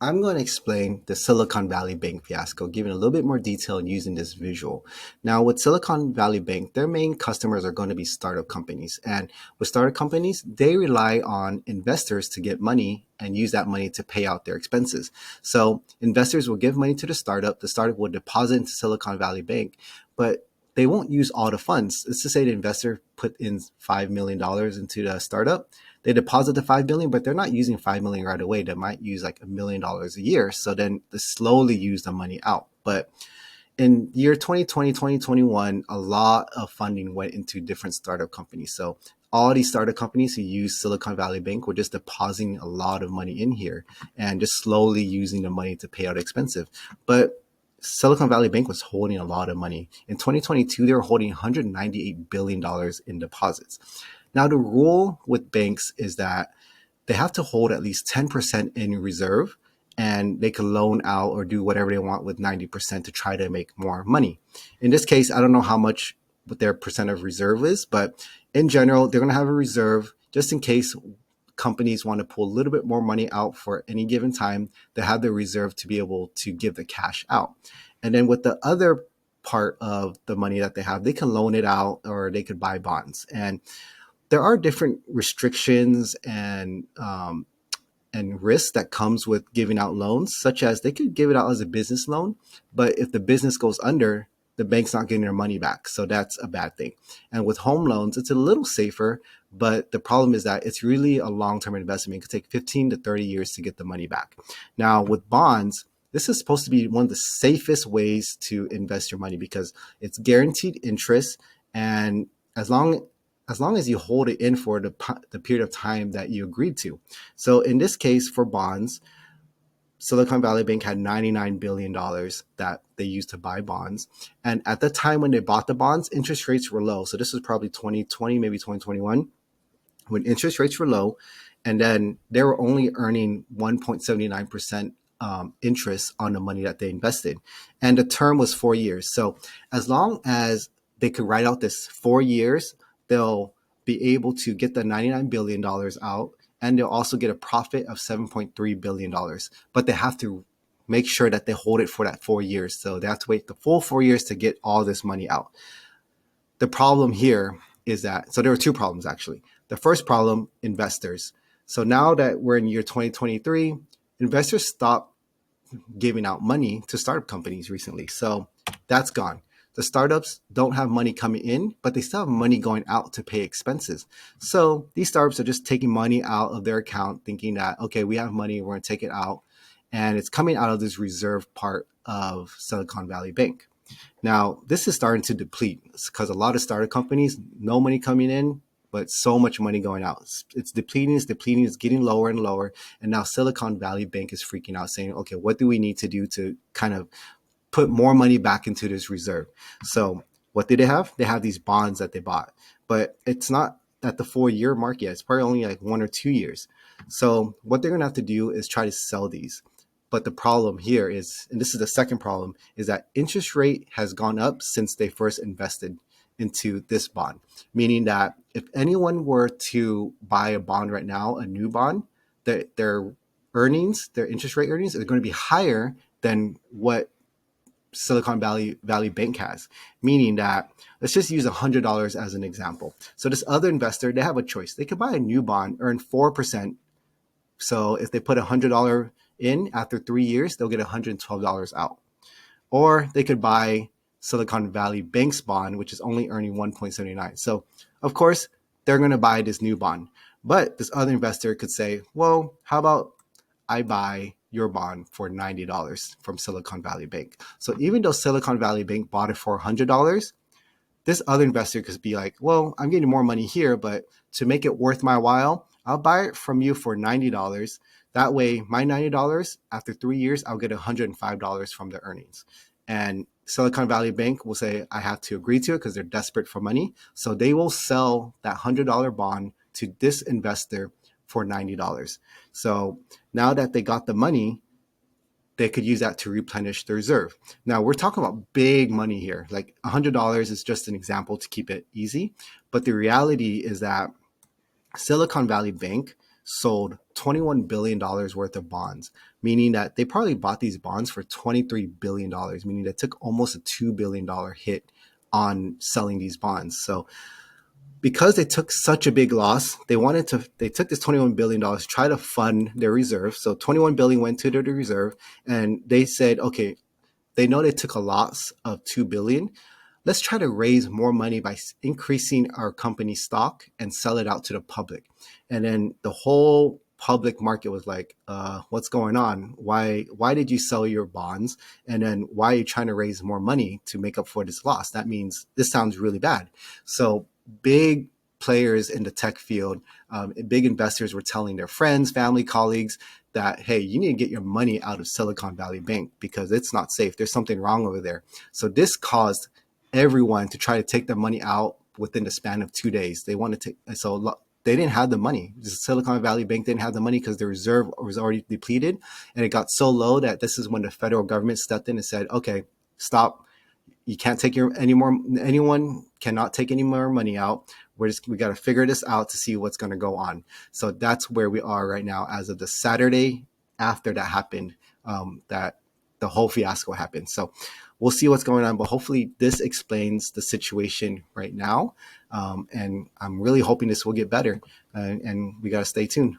I'm going to explain the Silicon Valley Bank fiasco, giving a little bit more detail and using this visual. Now, with Silicon Valley Bank, their main customers are going to be startup companies. And with startup companies, they rely on investors to get money and use that money to pay out their expenses. So investors will give money to the startup will deposit into Silicon Valley Bank, but they won't use all the funds. Let's just say the investor put in $5 million into the startup. They deposit the 5 million, but they're not using 5 million right away. They might use like $1 million a year. So then they slowly use the money out. But in year 2020, 2021, a lot of funding went into different startup companies. So all these startup companies who use Silicon Valley Bank were just depositing a lot of money in here and just slowly using the money to pay out expensive. But Silicon Valley Bank was holding a lot of money. In 2022, they were holding $198 billion in deposits. Now, the rule with banks is that they have to hold at least 10% in reserve, and they can loan out or do whatever they want with 90% to try to make more money. In this case, I don't know how much what their percent of reserve is, but in general, they're going to have a reserve just in case companies want to pull a little bit more money out for any given time. They have the reserve to be able to give the cash out. And then with the other part of the money that they have, they can loan it out or they could buy bonds. And there are different restrictions and risks that comes with giving out loans, such as they could give it out as a business loan, but if the business goes under, the bank's not getting their money back. So that's a bad thing. And with home loans, it's a little safer, but the problem is that it's really a long-term investment. It could take 15 to 30 years to get the money back. Now, with bonds, this is supposed to be one of the safest ways to invest your money because it's guaranteed interest. And as long as you hold it in for the period of time that you agreed to. So in this case, for bonds, Silicon Valley Bank had $99 billion that they used to buy bonds. And at the time when they bought the bonds, interest rates were low. So this was probably 2020, maybe 2021, when interest rates were low. And then they were only earning 1.79% interest on the money that they invested. And the term was 4 years. So as long as they could write out this 4 years, they'll be able to get the $99 billion out, and they'll also get a profit of $7.3 billion. But they have to make sure that they hold it for that 4 years. So they have to wait the full 4 years to get all this money out. The problem here is that, so there were two problems actually. The first problem, investors. So now that we're in year 2023, investors stopped giving out money to startup companies recently. So that's gone. The startups don't have money coming in, but they still have money going out to pay expenses. So these startups are just taking money out of their account, thinking that, okay, we have money, we're going to take it out. And it's coming out of this reserve part of Silicon Valley Bank. Now, this is starting to deplete because a lot of startup companies, no money coming in, but so much money going out. It's depleting, it's getting lower and lower. And now Silicon Valley Bank is freaking out saying, okay, what do we need to do to kind of put more money back into this reserve? So what did they have? They have these bonds that they bought, but it's not at the 4 year mark yet. It's probably only like 1 or 2 years. So what they're going to have to do is try to sell these. But the problem here is, and this is the second problem, is that interest rate has gone up since they first invested into this bond, meaning that if anyone were to buy a bond right now, a new bond, their earnings, their interest rate earnings are going to be higher than what Silicon Valley Bank has, meaning that let's just use $100 as an example. So this other investor, they have a choice. They could buy a new bond, earn 4%. So if they put $100 in after 3 years, they'll get $112 out. Or they could buy Silicon Valley Bank's bond, which is only earning 1.79. So of course, they're going to buy this new bond. But this other investor could say, well, how about I buy your bond for $90 from Silicon Valley Bank? So even though Silicon Valley Bank bought it for $100, this other investor could be like, well, I'm getting more money here, but to make it worth my while, I'll buy it from you for $90. That way, my $90, after 3 years, I'll get $105 from the earnings. And Silicon Valley Bank will say, I have to agree to it because they're desperate for money. So they will sell that $100 bond to this investor for $90. So now that they got the money, they could use that to replenish the reserve. Now we're talking about big money here. Like $100 is just an example to keep it easy. But the reality is that Silicon Valley Bank sold $21 billion worth of bonds, meaning that they probably bought these bonds for $23 billion, meaning they took almost a $2 billion hit on selling these bonds. So because they took such a big loss, they took this $21 billion to try to fund their reserve. So 21 billion went to their reserve, and they said, okay, they know they took a loss of 2 billion. Let's try to raise more money by increasing our company stock and sell it out to the public. And then the whole public market was like, what's going on? Why did you sell your bonds? And then why are you trying to raise more money to make up for this loss? That means this sounds really bad. So big players in the tech field, big investors were telling their friends, family, colleagues that, hey, you need to get your money out of Silicon Valley Bank because it's not safe. There's something wrong over there. So this caused everyone to try to take their money out within the span of 2 days. They wanted to, so they didn't have the money. The Silicon Valley Bank didn't have the money because the reserve was already depleted, and it got so low that this is when the federal government stepped in and said, "Okay, stop. You can't take your any more. Anyone cannot take any more money out. We got to figure this out to see what's going to go on." So that's where we are right now, as of the Saturday after that happened. That the whole fiasco happened. So we'll see what's going on, but hopefully this explains the situation right now. And I'm really hoping this will get better, and we got to stay tuned.